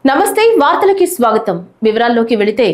నమస్తే వార్తలకి స్వాగతం. వివరాల్లోకి వెళితే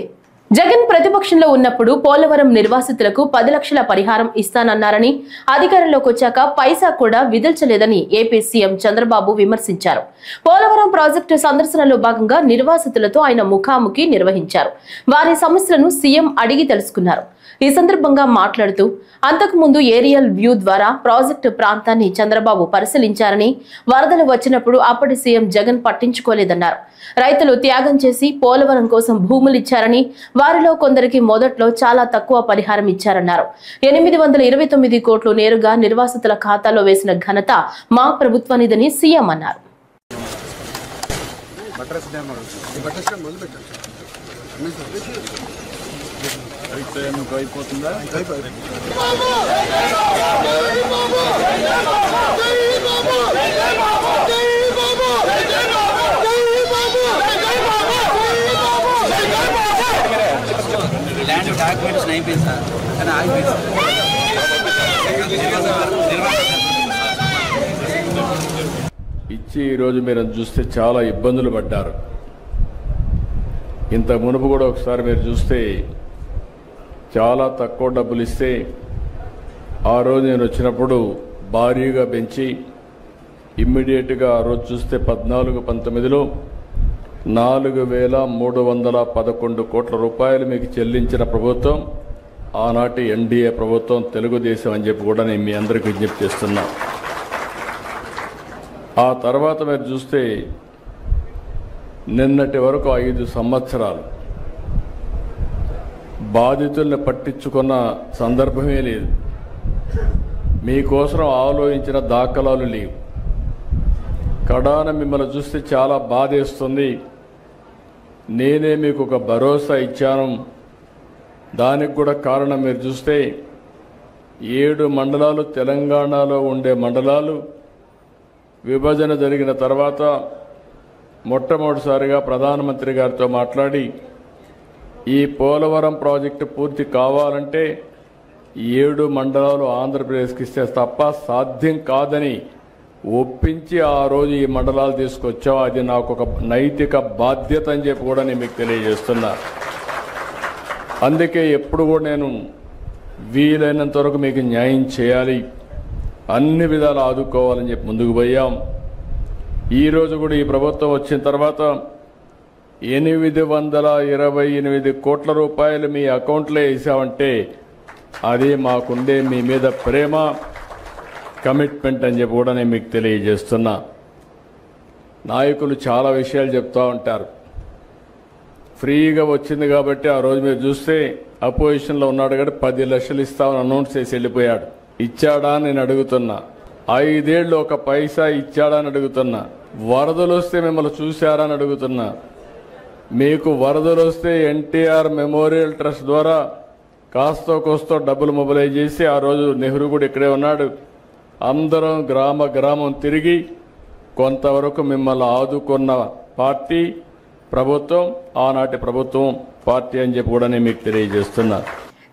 జగన్ ప్రతిపక్షంలో ఉన్నప్పుడు పోలవరం నిర్వాసితులకు 10 లక్షల పరిహారం ఇస్తానన్నారని అధికారంలోకి వచ్చాక పైసా కూడా విదిల్చలేదని ఏపీ సీఎం చంద్రబాబు విమర్శించారు. పోలవరం ప్రాజెక్టు సందర్శనలో భాగంగా నిర్వాసితులతో ఆయన ముఖాముఖి నిర్వహించారు. వారి సమస్యలను సీఎం అడిగి తెలుసుకున్నారు. ఈ సందర్భంగా మాట్లాడుతూ అంతకుముందు ఏరియల్ వ్యూ ద్వారా ప్రాజెక్టు ప్రాంతాన్ని చంద్రబాబు పరిశీలించారని, వరదలు వచ్చినప్పుడు అప్పటి సీఎం జగన్ పట్టించుకోలేదన్నారు. రైతులు త్యాగం చేసి పోలవరం కోసం భూములు ఇచ్చారని, వారిలో కొందరికి మొదట్లో చాలా తక్కువ పరిహారం ఇచ్చారన్నారు. 829 కోట్లు నేరుగా నిర్వాసితుల ఖాతాలో వేసిన ఘనత మా ప్రభుత్వానిదని సీఎం అన్నారు. ఇచ్చి ఈరోజు మీరు చూస్తే చాలా ఇబ్బందులు పడ్డారు. ఇంత మునుపు కూడా ఒకసారి మీరు చూస్తే చాలా తక్కువ డబ్బులు ఇస్తే ఆ రోజు నేను వచ్చినప్పుడు భారీగా పెంచి ఇమ్మీడియట్గా ఆ రోజు చూస్తే 14-19లో 4,311 కోట్ల రూపాయలు మీకు చెల్లించిన ప్రభుత్వం ఆనాటి ఎన్డీఏ ప్రభుత్వం, తెలుగుదేశం అని చెప్పి కూడా నేను మీ అందరికీ విజ్ఞప్తి చేస్తున్నా. ఆ తర్వాత మీరు చూస్తే నిన్నటి వరకు 5 సంవత్సరాలు బాధితుల్ని పట్టించుకున్న సందర్భమే లేదు. మీకోసం ఆలోచించిన దాఖలాలు లేవు. కడాన మిమ్మల్ని చూస్తే చాలా బాధేస్తుంది. నేనే మీకు ఒక భరోసా ఇచ్చాను. దానికి కూడా కారణం మీరు చూస్తే 7 మండలాలు తెలంగాణలో ఉండే మండలాలు విభజన జరిగిన తర్వాత మొట్టమొదటిసారిగా ప్రధానమంత్రి గారితో మాట్లాడి ఈ పోలవరం ప్రాజెక్టు పూర్తి కావాలంటే 7 మండలాలు ఆంధ్రప్రదేశ్కి ఇస్తే తప్ప సాధ్యం కాదని ఒప్పించి ఆ రోజు ఈ మండలాలు తీసుకొచ్చాం. అది నాకు ఒక నైతిక బాధ్యత అని చెప్పి కూడా నేను మీకు తెలియజేస్తున్నా. అందుకే ఎప్పుడు కూడా నేను వీలైనంత వరకు మీకు న్యాయం చేయాలి, అన్ని విధాలు ఆదుకోవాలని చెప్పి ముందుకు పోయాం. ఈరోజు కూడా ఈ ప్రభుత్వం వచ్చిన తర్వాత 828 కోట్ల రూపాయలు మీ అకౌంట్లో వేసామంటే అది మాకుండే మీ మీద ప్రేమ, కమిట్మెంట్ అని చెప్పి కూడా నేను మీకు తెలియజేస్తున్నా. నాయకులు చాలా విషయాలు చెప్తూ ఉంటారు. ఫ్రీగా వచ్చింది కాబట్టి ఆ రోజు మీరు చూస్తే అపోజిషన్లో ఉన్నాడు కాబట్టి 10 లక్షలు ఇస్తామని అనౌన్స్ చేసి వెళ్ళిపోయాడు. ఇచ్చాడా అని నేను అడుగుతున్నా. 5 ఏళ్ళు ఒక పైసా ఇచ్చాడా అని అడుగుతున్నా. వరదలు వస్తే మిమ్మల్ని చూశారా అని అడుగుతున్నా. మీకు వరదలు వస్తే ఎన్టీఆర్ మెమోరియల్ ట్రస్ట్ ద్వారా కాస్తో కోస్తో డబ్బులు మొబిలైజ్ చేసి ఆ రోజు నెహ్రూ కూడా ఇక్కడే ఉన్నాడు. అందరం గ్రామం తిరిగి కొంతవరకు మిమ్మల్ని ఆదుకున్న పార్టీ ప్రభుత్వం, ఆనాటి ప్రభుత్వం పార్టీ అని చెప్పి కూడా నేను మీకు తెలియజేస్తున్నా.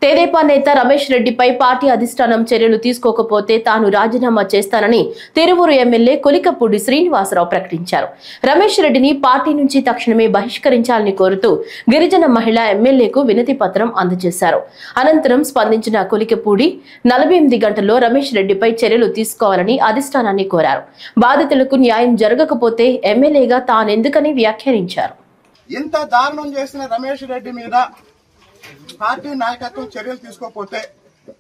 తెదేపా నేత రమేష్ రెడ్డిపై పార్టీ అధిష్టానం చర్యలు తీసుకోకపోతే తాను రాజీనామా చేస్తానని తిరువూరు ఎమ్మెల్యే కొలికపూడి శ్రీనివాసరావు ప్రకటించారు. రమేష్ రెడ్డిని పార్టీ నుంచి తక్షణమే బహిష్కరించాలని కోరుతూ గిరిజన మహిళ ఎమ్మెల్యేకు వినతి పత్రం అందజేశారు. అనంతరం స్పందించిన కొలికపూడి 48 గంటల్లో రమేష్ రెడ్డిపై చర్యలు తీసుకోవాలని అధిష్టానాన్ని కోరారు. బాధితులకు న్యాయం జరగకపోతే ఎమ్మెల్యేగా తానెందుకని వ్యాఖ్యానించారు. ఇంత దారుణం చేసిన రమేష్ రెడ్డి మీద పార్టీ నాయకత్వం చర్యలు తీసుకోకపోతే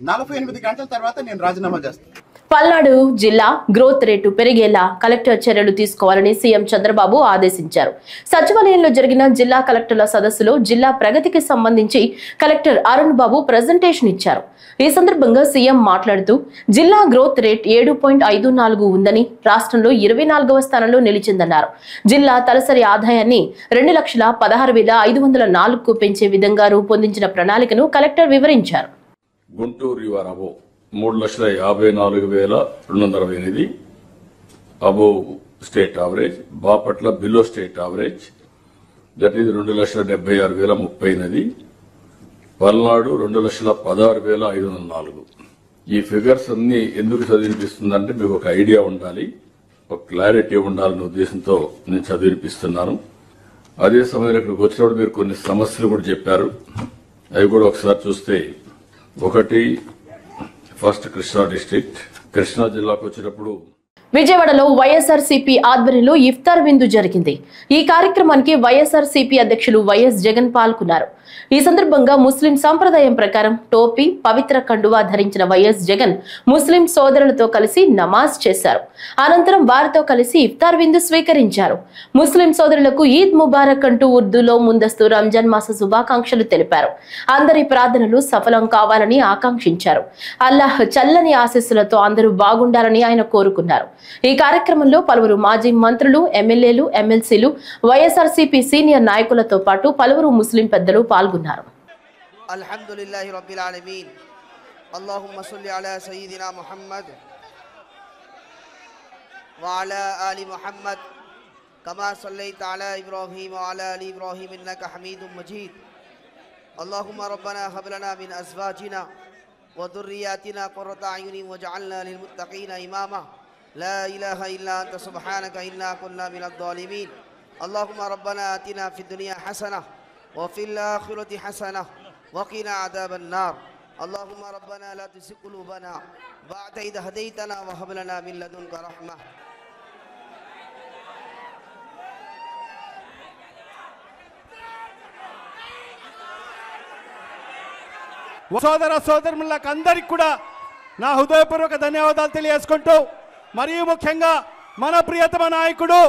48 గంటల తర్వాత నేను రాజీనామా చేస్తాను. పల్నాడు జిల్లా గ్రోత్ రేటు పెరిగేలా కలెక్టర్ చర్యలు తీసుకోవాలని సీఎం చంద్రబాబు ఆదేశించారు. సచివాలయంలో జరిగిన జిల్లా కలెక్టర్ల సదస్సులో జిల్లా ప్రగతికి సంబంధించి కలెక్టర్ అరుణ్ బాబు ప్రజెంటేషన్ ఇచ్చారు. ఈ సందర్భంగా సీఎం మాట్లాడుతూ జిల్లా గ్రోత్ రేట్ 7.54 ఉందని, రాష్ట్రంలో 24వ స్థానంలో నిలిచిందన్నారు. జిల్లా తలసరి ఆదాయాన్ని 2,16,504కు పెంచే విధంగా రూపొందించిన ప్రణాళికను కలెక్టర్ వివరించారు. Guntur 3,54,228 above state average, Bapatla below state average, that is 2,76,030. Palnadu 2,16,504. ఈ ఫిగర్స్ అన్ని ఎందుకు చదివినిపిస్తుందంటే మీకు ఒక ఐడియా ఉండాలి, ఒక క్లారిటీ ఉండాలనే ఉద్దేశంతో నేను చదివినిపిస్తున్నాను. అదే సమయంలో ఇక్కడికి వచ్చినప్పుడు మీరు కొన్ని సమస్యలు కూడా చెప్పారు. అవి కూడా ఒకసారి చూస్తే, ఒకటి ఫస్ట్ కృష్ణా డిస్ట్రిక్ట్, కృష్ణా జిల్లాకు వచ్చినప్పుడు విజయవాడలో వైఎస్ఆర్సీపీ ఆధ్వర్యంలో ఇఫ్తార్ విందు జరిగింది. ఈ కార్యక్రమానికి వైఎస్ఆర్సీపీ అధ్యక్షులు వైఎస్ జగన్ పాల్గొన్నారు. ఈ సందర్భంగా ముస్లిం సంప్రదాయం ప్రకారం టోపీ, పవిత్ర కండువా ధరించిన వైఎస్ జగన్ ముస్లిం సోదరులతో కలిసి నమాజ్ చేశారు. అనంతరం వారితో కలిసి ఇఫ్తార్ విందు స్వీకరించారు. ముస్లిం సోదరులకు ఈద్ ముబారక్ అంటూ ఉర్దూలో ముందస్తు రంజాన్ మాస శుభాకాంక్షలు తెలిపారు. అందరి ప్రార్థనలు సఫలం కావాలని ఆకాంక్షించారు. అల్లాహ్ చల్లని ఆశీస్సులతో అందరూ బాగుండాలని ఆయన కోరుకున్నారు. ఈ కార్యక్రమంలో పలువురు మాజీ మంత్రులు, ఎమ్మెల్యేలు, ఎమ్మెల్సీలు, వైఎస్ఆర్సీపీ సీనియర్ నాయకులతో పాటు పలువురు ముస్లిం పెద్దలు పాల్గొన్నారు. అల్హమ్దులిల్లాహి రబ్బిల్ ఆలమీన్. అల్లాహుమ్మ సల్లి అలా సయ్యిదినా ముహమ్మద్ వ అలా ఆలి ముహమ్మద్ కమా సల్లైత అలా ఇబ్రాహీమ్ వ అలా ఆలి ఇబ్రాహీమ్ ఇన్నక హమీదుమ్ మజీద్. అల్లాహుమ్మ రబ్బనా హబ్ లనా మిన్ అజ్వాజినా వ దుర్రియాతినా ఖుర్రత అయుని వజఅల్నా లిల్ ముత్తఖీన ఇమామా. لا إله إلا أنت سبحانك إنا كنا من الظالمين. اللهم ربنا آتنا في الدنيا حسنة وفي الآخرة حسنة وقنا عذاب النار. اللهم ربنا لا تزغ قلوبنا بعد إذ هديتنا وهب لنا من لدنك رحمة. సోదర సోదరులకు అందరికీ కూడా నా హృదయపూర్వక ధన్యవాదాలు తెలియజేసుకుంటూ, మరియు ముఖ్యంగా మన ప్రియతమ నాయకుడు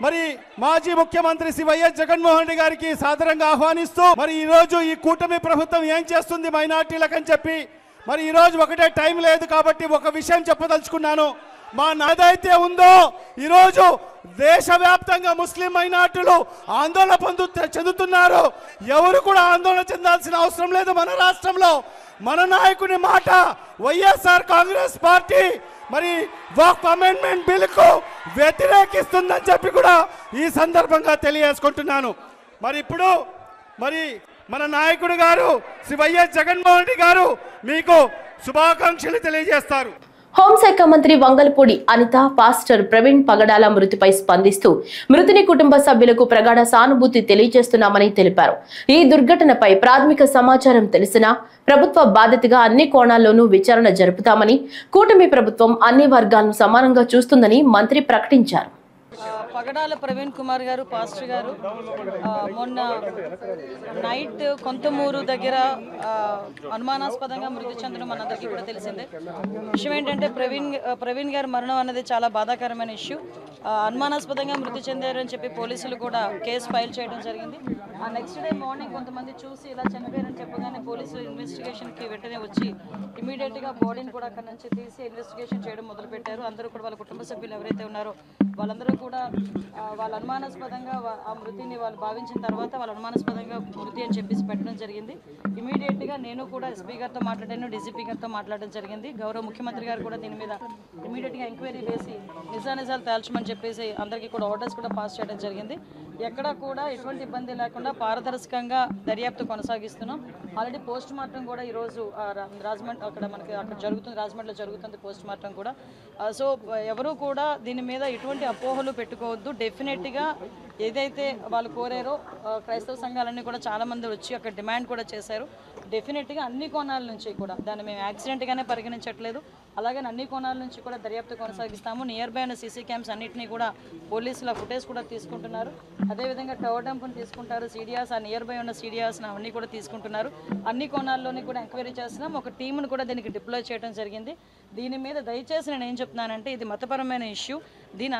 మరి మాజీ ముఖ్యమంత్రి శ్రీ వైఎస్ జగన్మోహన్ రెడ్డి గారికి సాదరంగా ఆహ్వానిస్తూ, మరి ఈ రోజు ఈ కూటమి ప్రభుత్వం ఏం చేస్తుంది మైనార్టీలకని చెప్పి, మరి ఈ రోజు ఒకటే టైం లేదు కాబట్టి ఒక విషయం చెప్పదలుచుకున్నాను. మా నాదైతే ఉందో ఈరోజు దేశవ్యాప్తంగా ముస్లిం మైనార్టీలు ఆందోళన చెందుతున్నారు. ఎవరు కూడా ఆందోళన చెందాల్సిన అవసరం లేదు. మన రాష్ట్రంలో మన నాయకుని మాట వైఎస్ఆర్ కాంగ్రెస్ పార్టీ మరి వక్ఫ్ అమెండ్మెంట్ బిల్లుకు వ్యతిరేకిస్తుందని చెప్పి కూడా ఈ సందర్భంగా తెలియజేసుకుంటున్నాను. మరి ఇప్పుడు మరి మన నాయకుడు గారు శ్రీ వైఎస్ జగన్మోహన్ రెడ్డి గారు మీకు శుభాకాంక్షలు తెలియజేస్తారు. హోంశాఖ మంత్రి వంగలపూడి అనిత పాస్టర్ ప్రవీణ్ పగడాల మృతిపై స్పందిస్తూ మృతుని కుటుంబ సభ్యులకు ప్రగాఢ సానుభూతి తెలియజేస్తున్నామని తెలిపారు. ఈ దుర్ఘటనపై ప్రాథమిక సమాచారం తెలిసినా ప్రభుత్వ బాధ్యతగా అన్ని కోణాల్లోనూ విచారణ జరుపుతామని, కూటమి ప్రభుత్వం అన్ని వర్గాలను సమానంగా చూస్తుందని మంత్రి ప్రకటించారు. పగడాల ప్రవీణ్ కుమార్ గారు పాస్టర్ గారు మొన్న నైట్ కొంతమూరు దగ్గర అనుమానాస్పదంగా మృతి చెందడం మనందరికీ కూడా తెలిసిందే. విషయం ఏంటంటే ప్రవీణ్ గారి మరణం అన్నది చాలా బాధాకరమైన ఇష్యూ. అనుమానాస్పదంగా మృతి చెందారని చెప్పి పోలీసులు కూడా కేసు ఫైల్ చేయడం జరిగింది. ఆ నెక్స్ట్ డే మార్నింగ్ కొంతమంది చూసి ఇలా చనిపోయారని చెప్పగానే పోలీసులు ఇన్వెస్టిగేషన్కి వెంటనే వచ్చి ఇమీడియట్గా బాడీని కూడా అక్కడ నుంచి తీసి ఇన్వెస్టిగేషన్ చేయడం మొదలుపెట్టారు. అందరూ కూడా వాళ్ళ కుటుంబ సభ్యులు ఎవరైతే ఉన్నారో వాళ్ళందరూ కూడా వాళ్ళ అనుమానాస్పదంగా ఆ మృతిని వాళ్ళు భావించిన తర్వాత వాళ్ళ అనుమానాస్పదంగా మృతి అని చెప్పేసి పెట్టడం జరిగింది. ఇమీడియట్గా నేను కూడా ఎస్పీ గారితో మాట్లాడాను, డీజీపీ గారితో మాట్లాడడం జరిగింది. గౌరవ ముఖ్యమంత్రి గారు కూడా దీని మీద ఇమీడియట్గా ఎంక్వైరీ వేసి నిజానిజాలు తేల్చమని చెప్పేసి అందరికీ కూడా ఆర్డర్స్ కూడా పాస్ చేయడం జరిగింది. ఎక్కడ కూడా ఎటువంటి ఇబ్బంది లేకుండా పారదర్శకంగా దర్యాప్తు కొనసాగిస్తున్నాం. ఆల్రెడీ పోస్ట్ మార్టం కూడా ఈరోజు రాజమండ్రి అక్కడ జరుగుతుంది, రాజమండ్రిలో జరుగుతుంది పోస్ట్ మార్టం కూడా. సో ఎవరు కూడా దీని మీద ఎటువంటి అపోహలు పెట్టుకోవద్దు. డెఫినెట్గా ఏదైతే వాళ్ళు కోరారో క్రైస్తవ సంఘాలన్నీ కూడా చాలామంది వచ్చి అక్కడ డిమాండ్ కూడా చేశారు. డెఫినెట్గా అన్ని కోణాల నుంచి కూడా దాన్ని మేము యాక్సిడెంట్గానే పరిగణించట్లేదు. అలాగే అన్ని కోణాల నుంచి కూడా దర్యాప్తు కొనసాగిస్తాము. నియర్ బై ఉన్న సీసీ క్యామ్స్ అన్నింటినీ కూడా పోలీసుల ఫుటేజ్ కూడా తీసుకుంటున్నారు. అదేవిధంగా టవర్ డంప్ని తీసుకుంటారు, సీడియాస్ ఆ నియర్ బై ఉన్న సీడియాస్ అవన్నీ కూడా తీసుకుంటున్నారు. అన్ని కోణాల్లోని కూడా ఎంక్వైరీ చేస్తున్నాం. ఒక టీంను కూడా దీనికి డిప్లాయ్ చేయడం జరిగింది. దీని మీద దయచేసి నేను ఏం చెప్తున్నానంటే ఇది మతపరమైన ఇష్యూ. దీని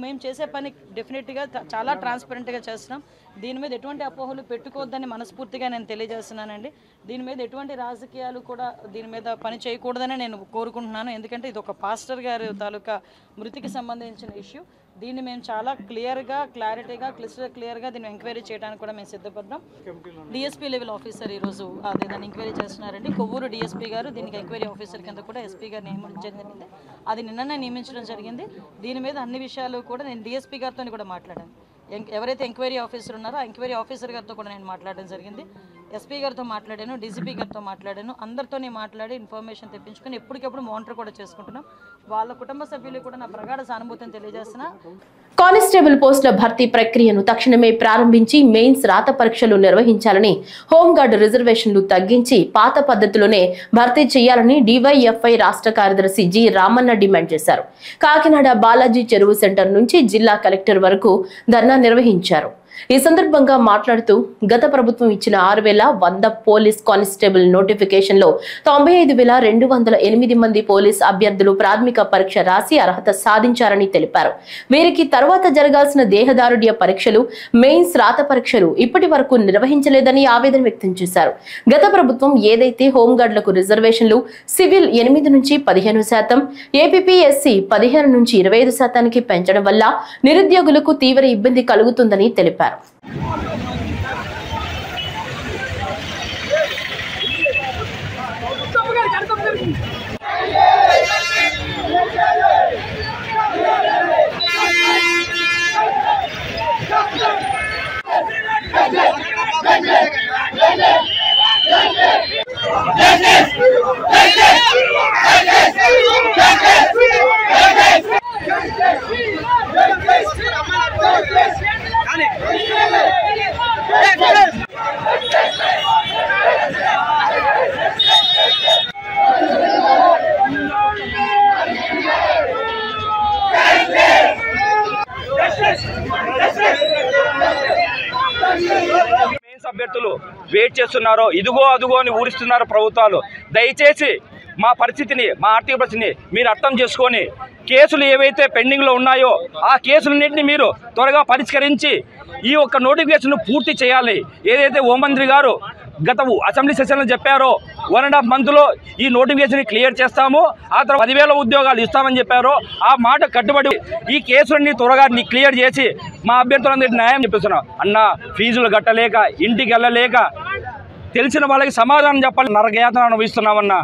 మేము చేసే పని డెఫినెట్గా చాలా ట్రాన్స్పరెంట్గా చేస్తున్నాం. దీని మీద ఎటువంటి అపోహలు పెట్టుకోవద్దని మనస్ఫూర్తిగా నేను తెలియజేస్తున్నానండి. దీని మీద ఎటువంటి రాజకీయాలు కూడా దీని మీద పని చేయకూడదని నేను కోరుకుంటున్నాను. ఎందుకంటే ఇది ఒక పాస్టర్ గారి తాలూకా మృతికి సంబంధించిన ఇష్యూ. దీన్ని మేము చాలా క్లారిటీగా క్లియర్గా దీన్ని ఎంక్వైరీ చేయడానికి కూడా మేము సిద్ధపడ్డాం. డిఎస్పీ లెవెల్ ఆఫీసర్ ఈరోజు దాన్ని ఎంక్వైరీ చేస్తున్నారండి. కొవ్వూరు డిఎస్పీ గారు దీనికి ఎంక్వైరీ ఆఫీసర్ కింద కూడా ఎస్పీ గారు నియమించడం జరిగింది. అది నిన్ననే నియమించడం జరిగింది. దీని మీద అన్ని విషయాలు కూడా నేను డిఎస్పీ గారితో కూడా మాట్లాడాను. ఎవరైతే ఎంక్వైరీ ఆఫీసర్ ఉన్నారో ఆ ఎంక్వైరీ ఆఫీసర్ గారితో కూడా నేను మాట్లాడడం జరిగింది. ఎస్పీ గారితో మాట్లాడాను, డీజీపీ గారితో మాట్లాడాను. అందరితోనే మాట్లాడి ఇన్ఫర్మేషన్ తెప్పించుకొని ఎప్పటికప్పుడు మానిటర్ కూడా చేసుకుంటున్నాం. వాళ్ళ కుటుంబ సభ్యులు కూడా నా ప్రగాఢ సానుభూతిని తెలియజేస్తున్నా. కానిస్టేబుల్ పోస్టుల భర్తీ ప్రక్రియను తక్షణమే ప్రారంభించి మెయిన్స్ రాత పరీక్షలు నిర్వహించాలని, హోంగార్డు రిజర్వేషన్లు తగ్గించి పాత పద్ధతిలోనే భర్తీ చేయాలని డివైఎఫ్ఐ రాష్ట్ర కార్యదర్శి జి రామన్న డిమాండ్ చేశారు. కాకినాడ బాలాజీ చెరువు సెంటర్ నుంచి జిల్లా కలెక్టర్ వరకు ధర్నా నిర్వహించారు. ఈ సందర్భంగా మాట్లాడుతూ గత ప్రభుత్వం ఇచ్చిన 6,100 పోలీస్ కానిస్టేబుల్ నోటిఫికేషన్ లో 95,208 మంది పోలీస్ అభ్యర్థులు ప్రాథమిక పరీక్ష రాసి అర్హత సాధించారని తెలిపారు. వీరికి తర్వాత జరగాల్సిన దేహదారుఢ్య పరీక్షలు, మెయిన్స్ రాత పరీక్షలు ఇప్పటి వరకు నిర్వహించలేదని ఆవేదన వ్యక్తం చేశారు. గత ప్రభుత్వం ఏదైతే హోంగార్డులకు రిజర్వేషన్లు సివిల్ 8 నుంచి 15%, ఏపీఎస్సీ 15 నుంచి 25% పెంచడం వల్ల నిరుద్యోగులకు తీవ్ర ఇబ్బంది కలుగుతుందని తెలిపారు. అభ్యర్థులు వెయిట్ చేస్తున్నారో ఇదిగో అదుగో అని ఊరిస్తున్నారు ప్రభుత్వాలు. దయచేసి మా పరిస్థితిని, మా ఆర్థిక పరిస్థితిని మీరు అర్థం చేసుకొని కేసులు ఏవైతే పెండింగ్లో ఉన్నాయో ఆ కేసులన్నింటినీ మీరు త్వరగా పరిష్కరించి ఈ ఒక్క నోటిఫికేషన్ పూర్తి చేయాలి. ఏదైతే హోంమంత్రి గారు గత అసెంబ్లీ సెషన్లో చెప్పారో 1.5 మంత్లో ఈ నోటిఫికేషన్ క్లియర్ చేస్తాము, ఆ తర్వాత 10,000 ఉద్యోగాలు ఇస్తామని చెప్పారో ఆ మాట కట్టుబడి ఈ కేసులన్నీ త్వరగా క్లియర్ చేసి మా అభ్యర్థులందరికీ న్యాయం చెప్పిస్తున్నాం. అన్న ఫీజులు కట్టలేక, ఇంటికి వెళ్ళలేక, తెలిసిన వాళ్ళకి సమాధానం చెప్పాలి, నరకయాతన అనుభవిస్తున్నామన్నా.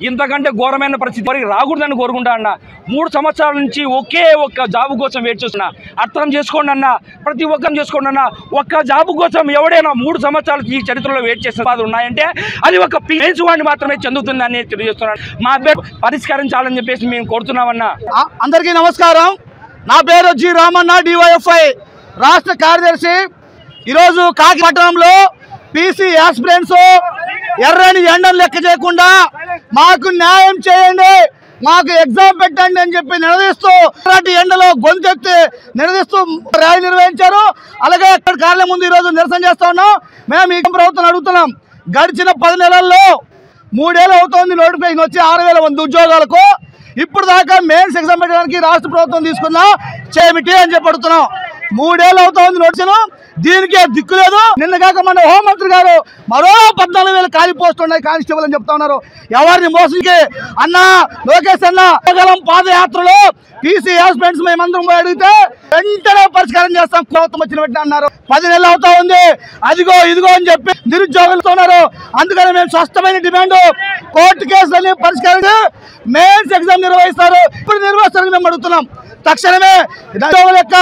ఇంతకంటే ఘోరమైన పరిస్థితి వరకు రాకూడదని కోరుకుంటా అన్న. 3 సంవత్సరాల నుంచి ఒకే ఒక్క జాబు కోసం వెయిట్ చేస్తున్నా. అర్థం చేసుకోండి అన్న, ప్రతి ఒక్కరిని చేసుకోండి అన్న. ఒక్క జాబు కోసం ఎవడైనా 3 సంవత్సరాలు ఈ చరిత్రలో వెయిట్ చేసిన బాధ ఉన్నాయంటే అది ఒక మెయిన్స్ వాడిని మాత్రమే చెందుతుందని తెలియజేస్తున్నాను. మా అభ్యర్థి పరిష్కరించాలని చెప్పేసి మేము కోరుతున్నామన్నా. అందరికీ నమస్కారం. నా పేరు జి రామన్న, డివైఎఫ్ఐ రాష్ట్ర కార్యదర్శి. ఈరోజు కాకి పట్టణంలో పీసీ యాస్పిరెంట్స్ ఎర్రని ఎండలు లెక్క చేయకుండా మాకు న్యాయం చేయండి, మాకు ఎగ్జామ్ పెట్టండి అని చెప్పి నిలదీస్తూ ఎండలో గొంతెత్తి నిలదీస్తూ ర్యాలీ నిర్వహించారు. అలాగే అక్కడ కార్యాలయం ముందు ఈరోజు నిరసన చేస్తా ఉన్నాం. మేము ఈ ప్రభుత్వం అడుగుతున్నాం, గడిచిన 10 నెలల్లో 3 ఏళ్ళు అవుతోంది నోటిఫికేషన్ వచ్చి 6,100 ఉద్యోగాలకు. ఇప్పుడు దాకా మెయిన్స్ ఎగ్జామ్ పెట్టడానికి రాష్ట్ర ప్రభుత్వం తీసుకున్న చేమిటి అని చెప్పి అడుగుతున్నాం. 3 ఏళ్ళు అవుతోంది నోటిఫికేషన్, దీనికి దిక్కు లేదు. నిన్న కాక మన హోంమంత్రి గారు మరో 14,000 ఖాళీ పోస్టులు ఉన్నాయి కానిస్టేబుల్ అని చెప్తా ఉన్నారు. ఎవరిని మోసంకి అన్న లోకేష్ అన్న పాదయాత్రలో పీసీ యాస్పిరెంట్స్ మేమందరం పోయి అడిగితే వెంటనే పరిష్కారం చేస్తాం ప్రభుత్వం వచ్చిన వెంటనే అన్నారు. 10 నెలలు అవుతా ఉంది, అదిగో ఇదిగో అని చెప్పి నిరుద్యోగులతో ఉన్నారు. అందుకని మేము స్పష్టమైన డిమాండ్, కోర్టు కేసులన్నీ పరిష్కరించి మెయిన్స్ ఎగ్జామ్ నిర్వహిస్తారు. ఇప్పుడు నిర్వహిస్తారని మేము అడుగుతున్నాం. తక్షణమే ఉద్యోగుల యొక్క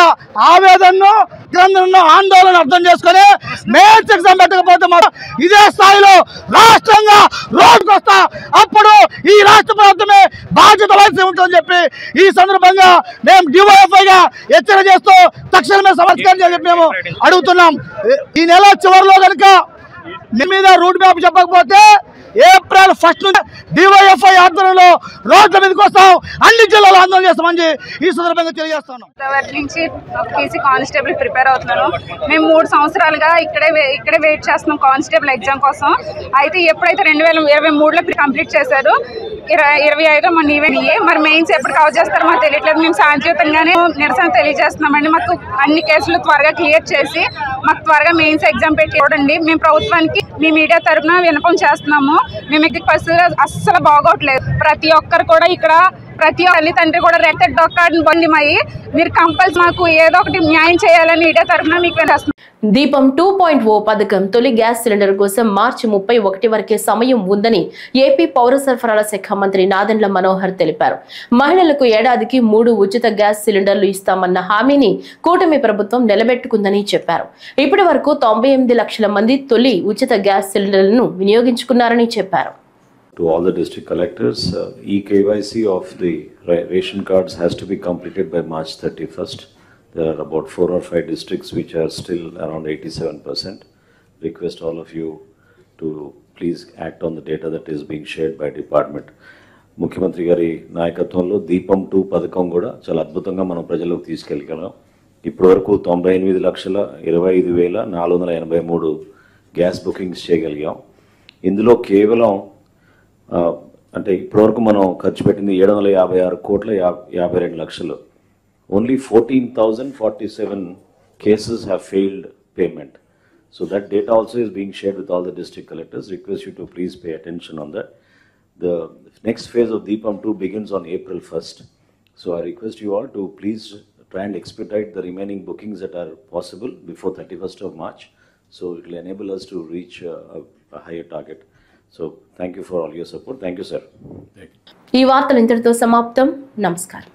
ఆవేదనను, ఆందోళన అర్థం చేసుకుని మెయిన్స్ ఎగ్జామ్ పెట్టకపోతే ఇదే స్థాయిలో రాష్ట్రంగా రోడ్డుకు వస్తా, అప్పుడు ఈ రాష్ట్ర ప్రభుత్వమే బాధ్యత వహించి ఉంటుందని చెప్పి ఈ సందర్భంగా మేము డివైఎఫ్ఐగా హెచ్చరిక చేస్తూ తక్షణమే సమర్పించాలని చెప్పి మేము అడుగుతున్నాం. ఈ నెల చివరిలో కనుక మీ మీద రూట్ మ్యాప్ చెప్పకపోతే ఏప్రిల్ 1 నుంచి డివైఎఫ్ఐ ఆధ్వర్యంలో రోడ్ల మీదకి వస్తాం, అన్ని జిల్లాలో ఆందోళన చేస్తామని ఈ సందర్భంగా తెలియజేస్తున్నాం. నుంచి పీసీ కానిస్టేబుల్ ప్రిపేర్ అవుతున్నాను. మేము 3 సంవత్సరాలుగా ఇక్కడే వెయిట్ చేస్తున్నాం కానిస్టేబుల్ ఎగ్జామ్ కోసం. అయితే ఎప్పుడైతే 2023లో కంప్లీట్ చేశారు, 25లో మన ఈవెంట్ మరి మెయిన్స్ ఎప్పుడు కవర్ చేస్తారో మాకు తెలియట్లేదు. మేము శాంతియుతంగానే నిరసన తెలియజేస్తున్నామండి. మాకు అన్ని కేసులు త్వరగా క్లియర్ చేసి మాకు త్వరగా మెయిన్స్ ఎగ్జామ్ పెట్టి చూడండి. మేము ప్రభుత్వానికి మీ మీడియా తరఫున విన్నపం చేస్తున్నాము. మేము ఇక్కడ పరిస్థితులు అస్సలు బాగోట్లేదు. ప్రతి ఒక్కరు కూడా ఇక్కడ ప్రతి తల్లి తండ్రి కూడా రెక్ట డొక్కాడిని బండిమయ్యి మీరు కంపల్సరీ మాకు ఏదో ఒకటి న్యాయం చేయాలని మీడియా తరఫున మీకు వినిపిస్తున్నాం. దీపం 2.0 పథకం తొలి గ్యాస్ సిలిండర్ కోసం మార్చి 31 వరకే సమయం ఉందని ఏపీ పౌర సరఫరాల శాఖ మంత్రి నాదెండ్ల మనోహర్ తెలిపారు. మహిళలకు ఏడాదికి 3 ఉచిత గ్యాస్ సిలిండర్లు ఇస్తామన్న హామీని కూటమి ప్రభుత్వం నిలబెట్టుకుందని చెప్పారు. ఇప్పటి వరకు 98 లక్షల మంది తొలి ఉచిత గ్యాస్ సిలిండర్లను వినియోగించుకున్నారని చెప్పారు. To all the district collectors, e-KYC of the ration cards has to be completed by March 31st. There are about 4 or 5 districts which are still around 87%. Request all of you to please act on the data that is being shared by department. ముఖ్యమంత్రి గారి నాయకత్వంలో దీపం 2 పథకం కూడా చాలా అద్భుతంగా మనం ప్రజలకు తీసుకెళ్ళగలం. ఇప్పటివరకు 98,25,483 గ్యాస్ బుకింగ్స్ చేయగలిగాం. ఇందులో కేవలం అంటే ఇప్పటివరకు మనం ఖర్చు పెట్టింది 756,52 లక్షలు. Only 14,047 cases have failed payment. So that data also is being shared with all the district collectors. Request you to please pay attention on that. The next phase of Deepam 2 begins on April 1st. So I request you all to please try and expedite the remaining bookings that are possible before 31st of March. So it will enable us to reach a higher target. So thank you for all your support. Thank you, sir. ఈ వార్తలు ఇంతటితో సమాప్తం. నమస్కారం.